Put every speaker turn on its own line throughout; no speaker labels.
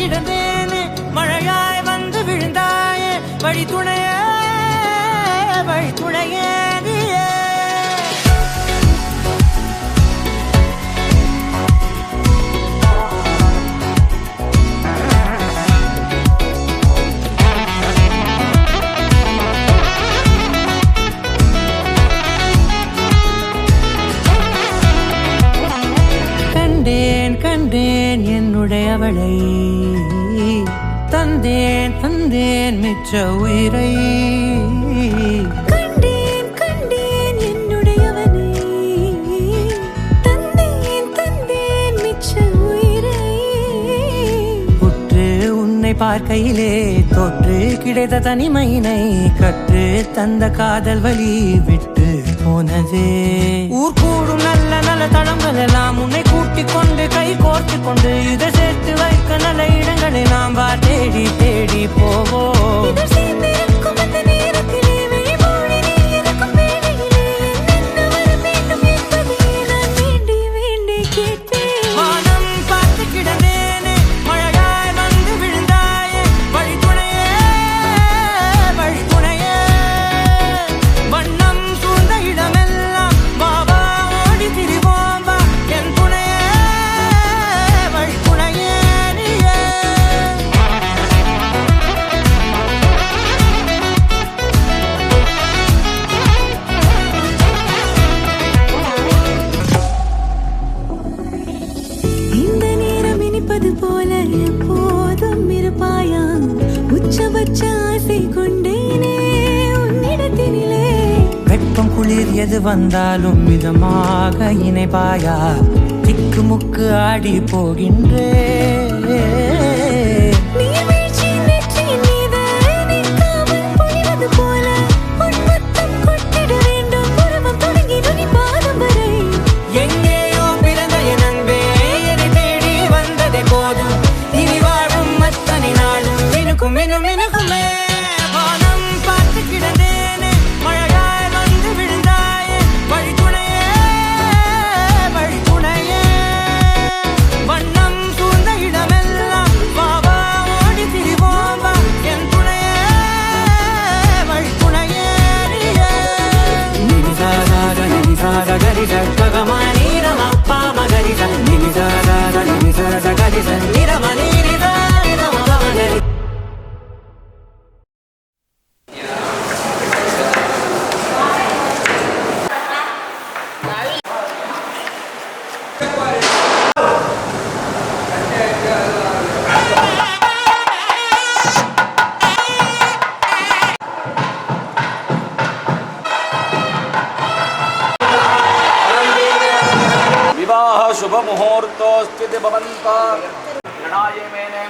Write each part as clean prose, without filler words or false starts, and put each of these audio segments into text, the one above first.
கிடந்தேனே மழையாய் வந்து விழுந்தாயே வழி துணையே வழி துணையே நீயே. கண்டேன் கண்டேன் என்னுடையவளை தந்தேன் தந்தேன் மிச்ச உயிரை.
கண்டேன் கண்டேன் என்னுடையவனை தந்தேன் தந்தேன் மிச்ச உயிரை.
உற்று உன்னை பார்க்கையிலே தோற்று கிடைத்த தனிமையினை கற்று தந்த காதல் வழி விட்டு போனதே. ஊர் கூடும் நல்ல நல்ல தளங்கள் எல்லாம் உன்னை கூட்டிக் கொண்டு கை கோர்த்து கொண்டு இதை சேர்த்து வைக்க நல்ல இடங்களை நாம் வா தேடி தேடி போவோம்.
போல எப்போதும் இருப்பாயா உச்சபட்ச ஆசை கொண்டேனே உன்னிடத்தினிலே.
வெப்பம் குளிர் எது வந்தாலும் மிதமாக இணைப்பாயா திக்கு முக்கு ஆடி போகின்றே.
शुभ मुहूर्तोस्थिति भवन्तो गणाये मेने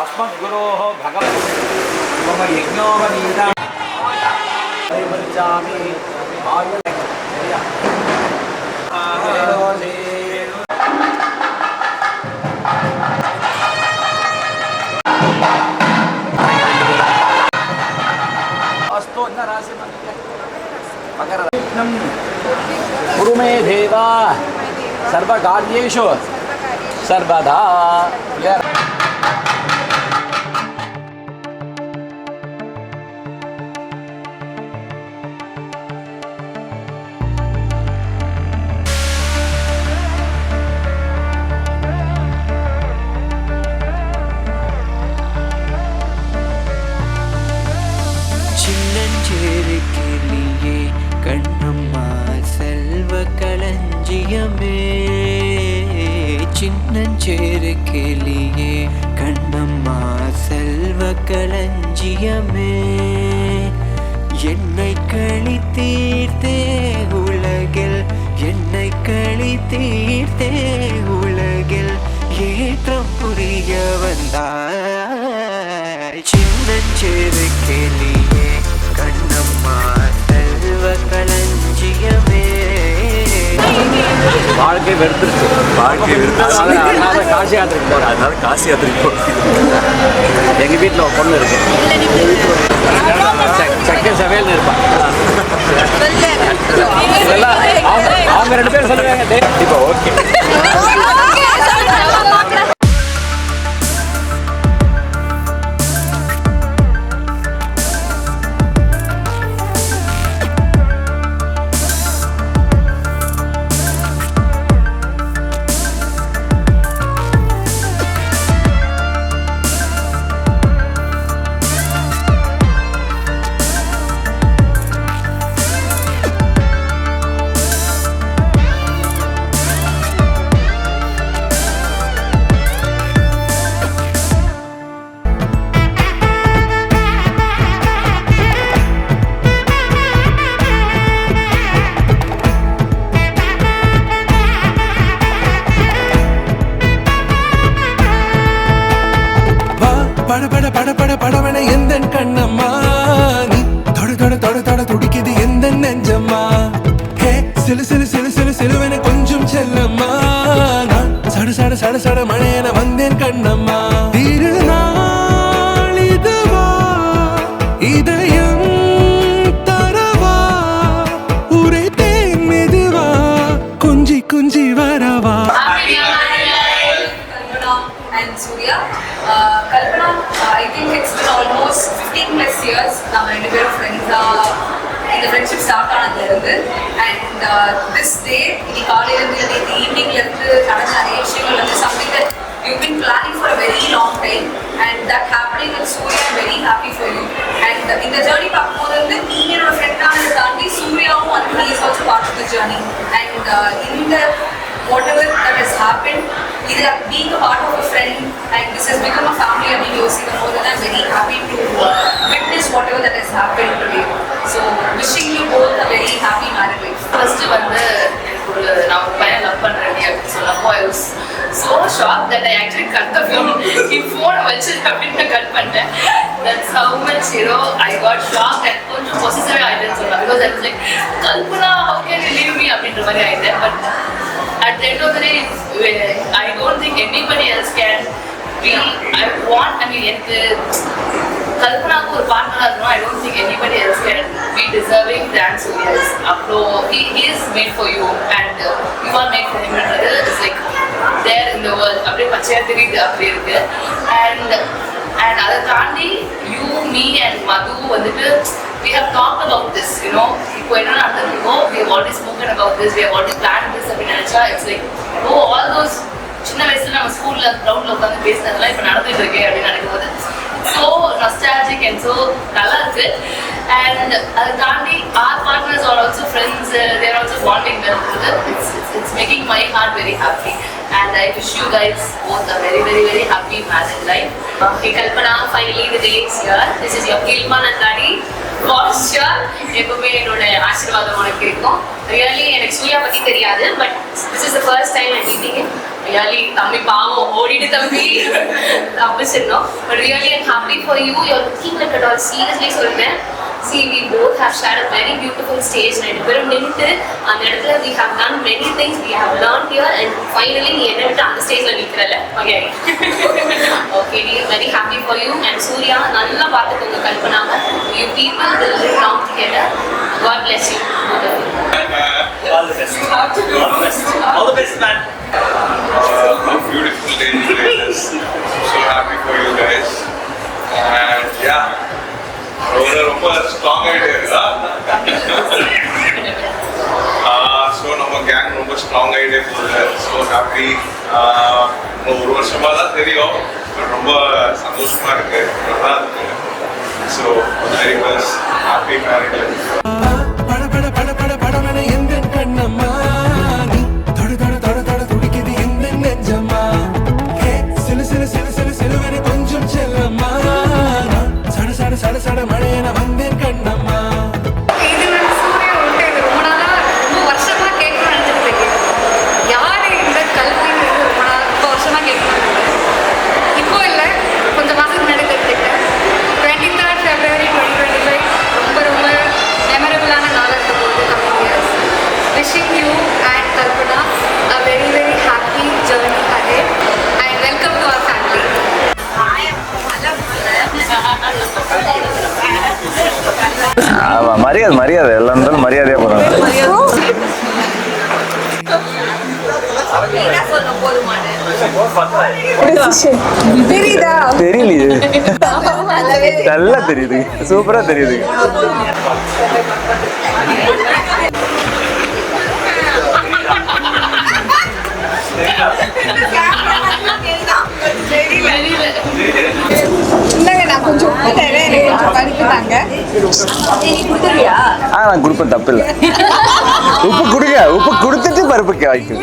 अस्मद्गुरोः भगवन् यज्ञोपवीतं परिवर्जामि अस्तु न राशि मकर गुरु मे देवा सर्वकार्येषु सर्वदा.
சின்னஞ்சேறு கிளியே கண்ணம்மா செல்வ களஞ்சியமே. சின்னஞ்சேறு கிளியே கண்ணம்மா செல்வ களஞ்சியமே. என்னை கழித்தீர்த்தே உலகில் என்னை கழித்தீர்த்தே உலகில் ஏற்றம் புரிய வந்தாய். சின்னஞ்சேறு கிளியே கண்ணம்மா செல்வ களஞ்சியமே.
வாழ்க்கை வெறுத்துருச்சு. அதனால காசி யாத்திரைக்கு போகிறேன். அதனால காசி யாத்திரைக்கு போகிறேன். எங்கள் வீட்டில் ஒரு பொண்ணு இருக்கு. சக்கை சமையல்னு இருப்பான். அவங்க 2 பேரும் சொல்லுவாங்க இப்போ ஓகே.
பட பட பட பட படவன எந்த கண்ணம்மா நீ தொட தொட தொட தொட துடிக்குது எந்த நெஞ்சம்மா ஹே சிலு சிலு சிலு சிலு சிலுவன கொஞ்சம் செல்லம்மா நான் சட சட சட சட மழையன வந்தேன் கண்ணம்மா திருநாள் இதுவா இதயம் தரவா உரைத்தேன் மெதுவா குஞ்சி குஞ்சி வரவா
and Surya. Kalpana, I think it's been almost 15 plus years. நம்ம ரெண்டு பேரும் friends இந்த friendship start ஆனதுல இருந்து and this day இன்னைக்கு காலையில இருந்து நேற்று ஈவினிங்ல இருந்து நடந்த நிறைய விஷயங்கள் வந்து something that you've been planning for a very long time and that happening with Surya. I'm very happy for you and இந்த journey பார்க்கும்போது வந்து நீ என்னோட friend ஆனதை தாண்டி சூர்யாவும் வந்து he is also part of the journey and இந்த whatever that has happened, either being a part of a friend and this has become a family. I mean, you see the more than I'm very happy to witness whatever that has happened today. So, wishing you both a very happy married life.
First வந்து நான் ஒரு பையன் love பண்றேன் அப்படின்னு சொன்னப்போ I was so shocked that I actually cut the film. phone வச்சு அப்படின்னு cut பண்ணிட்டேன். That's how much I got shocked and கொஞ்சம் possessive ஆயிட்டேன்னு சொல்லலாம் because I was like Kalpana how can you leave me அப்படின்ற மாதிரி ஆயிட்டேன். But at the end of the day I don't think anybody else can be. எனக்கு கல்பனாவுக்கு ஒரு பார்ட்னராக இருக்கணும். I don't think anybody else can be deserving than Surya is. அப்போ he is made for you and you are made for him. It's like there in the world அப்படியே பச்சையா தெரியுது அப்படி இருக்கு and அதை தாண்டி you, me and Madhu வந்துட்டு we have talked about this, இப்போ என்ன நடந்திருக்கோ we have already spoken about this, we have already planned this அப்படின்னு நினைச்சா it's like all those சின்ன வயசுல நம்ம ஸ்கூல்ல கிரவுண்ட்ல உட்காந்து பேசினதெல்லாம் இப்போ நடந்துட்டு இருக்கே அப்படின்னு நினைக்கும் போது so nostalgic and so நல்லா இருக்கு and அதை தாண்டி our partners are also friends, they are also bonding well together. It's making my heart very happy and I wish you guys both a very very very happy married life.
Okay, Kalpana, finally the day is here. This is your Kilman and Daddy. For sure, எப்பவுமே என்னோட ஆசீர்வாதம் உனக்கு இருக்கும். Really, எனக்கு சூர்யா பத்தி தெரியாது, but this is the first time I'm meeting him. Really, தம்பி பாவம் ஓடிட்டு தம்பி தப்பிச்சிடணும். But really, I'm happy for you. You're looking like a doll. Seriously சொல்றேன். See, we both have shared a very beautiful stage. ரெண்டு பேரும் நின்று அந்த இடத்துல we have done many things. We have learned here and finally நீ என்ன விட்டு அந்த ஸ்டேஜ்ல நிக்கிறல. Okay. Okay, we are very happy for you and Surya நல்லா பார்த்துக்கோங்க கல்பனாவை. You people will live long together. God bless you.
All the best. All the best. All the best, man.
A beautiful day today. So happy for you guys. And yeah, ரொம்ப strong ஆகிட்டே so நம்ம gang ரொம்ப strong ஆகிட்டே போகுது. So happy. ஒரு வருஷமாக தான் தெரியும், ரொம்ப சந்தோஷமா இருக்கு, நல்லா இருக்கு. So very much happy married life.
பட பட பட பட படவன எந்த கண்ணம்மா நீ தொட தொட தொட தொட துடிக்குது எந்த நெஞ்சம்மா ஹே சிலு சிலு சிலு சிலு சிலுவன கொஞ்சம் செல்லம்மா நான் சட சட சட சட மழையன வந்தேன் கண்ணம்மா.
இது வந்து சூர்யா உண்டு. இது ரொம்ப நாளா ரொம்ப வருஷமா கேட்கணும்னு நினைச்சிட்டு இருக்கேன். யாரு இந்த கல்விங்கிறது ரொம்ப வருஷமா கேட்கணும். இப்போ இல்லை, கொஞ்சம் மாதத்துக்கு முன்னாடி தெரிஞ்சுக்கிட்டேன். 23rd February 2025 ரொம்ப ரொம்ப மெமரபிளான நாள் இருக்க போது coming years. Wishing you and Kalpana a very very happy journey ahead and welcome to our family.
மரியாதை மரியாதை எல்லாம் இருந்தாலும் மரியாதையா போறாங்க. தெரியலையே, நல்லா தெரியுது, சூப்பரா தெரியுது.
நான் கொஞ்சம் படிப்புதாங்க.
நான் கொடுப்பேன், தப்பு இல்லை. உப்பு கொடுங்க, உப்பு கொடுத்துட்டு பருப்புக்கு வாய்க்கு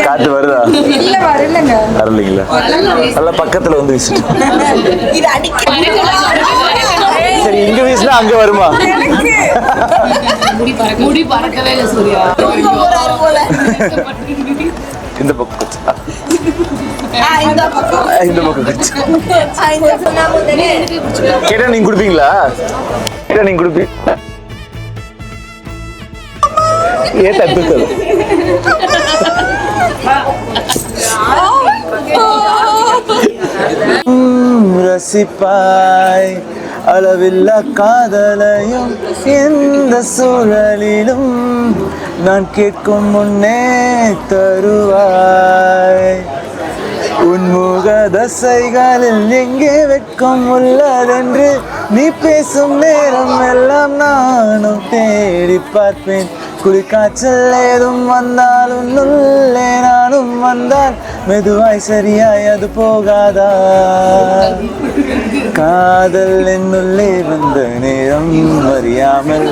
காத்து வருதா?
இல்ல வரலங்க,
வரலீங்களா? நல்ல பக்கத்துல வந்து வீசிட்டு. சரி, இங்க வீசினா அங்க வருமா?
முடி பறக்கவே இல்லை சூர்யா.
இந்த பக்கம் கொஞ்சம்
இந்த பக்கம்
இந்த பக்கம் கொஞ்சம்
இந்த சொன்னா முதல்ல
கேட்டா நீங்க குடுப்பீங்களா? கேட்டா நீங்க குடுப்பீங்க? ஏன் தப்பு ரசிப்பாய் அளவில்லா காதலையும் இந்த சூழலிலும் நான் கேட்கும் முன்னே தருவாய் உன்முக தசைகளில் எங்கே வெட்கம் உள்ளதென்று நீ பேசும் நேரம் எல்லாம் நானும் தேடி பார்ப்பேன் குளிர்காய்ச்சல் ஏதும் வந்தால் உன்னுள்ளே நானும் வந்தால் மெதுவாய் சரியாய் அது போகாதா காதல் என்னுள்ளே வந்த நேரம் அறியாமல்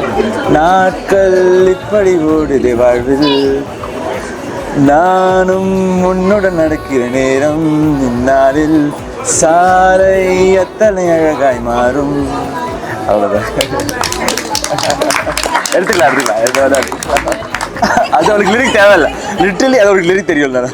நாட்கள் இப்படி ஓடுதே வாழ்வில் நானும் உன்னுடன் நடக்கிற நேரம் இந்நாளில் சாலை அத்தனை அழகாய் மாறும் அவ்வளோதான் எடுத்துக்கலாம் அது அவளுக்கு லிரிக் தேவையில்ல லிட்டரலி அது அவளுக்கு லிரிக் தெரியும் தானே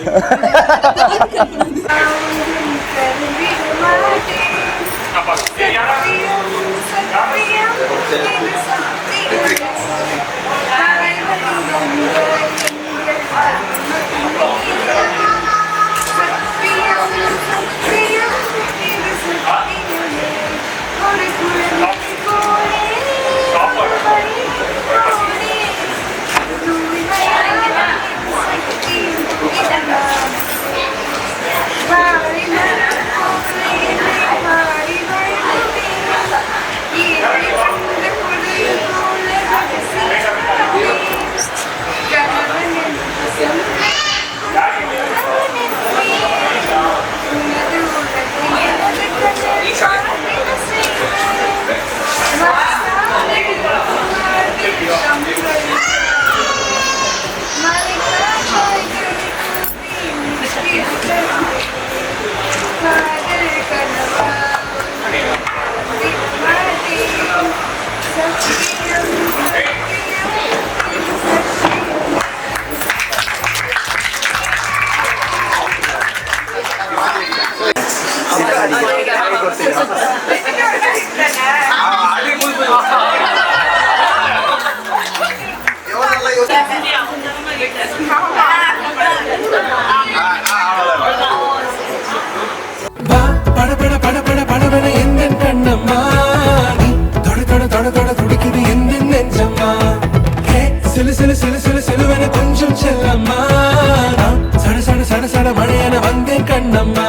கொஞ்சம் செல்லம்மா சட சட சட சட மழையன வந்தேன் கண்ணம்மா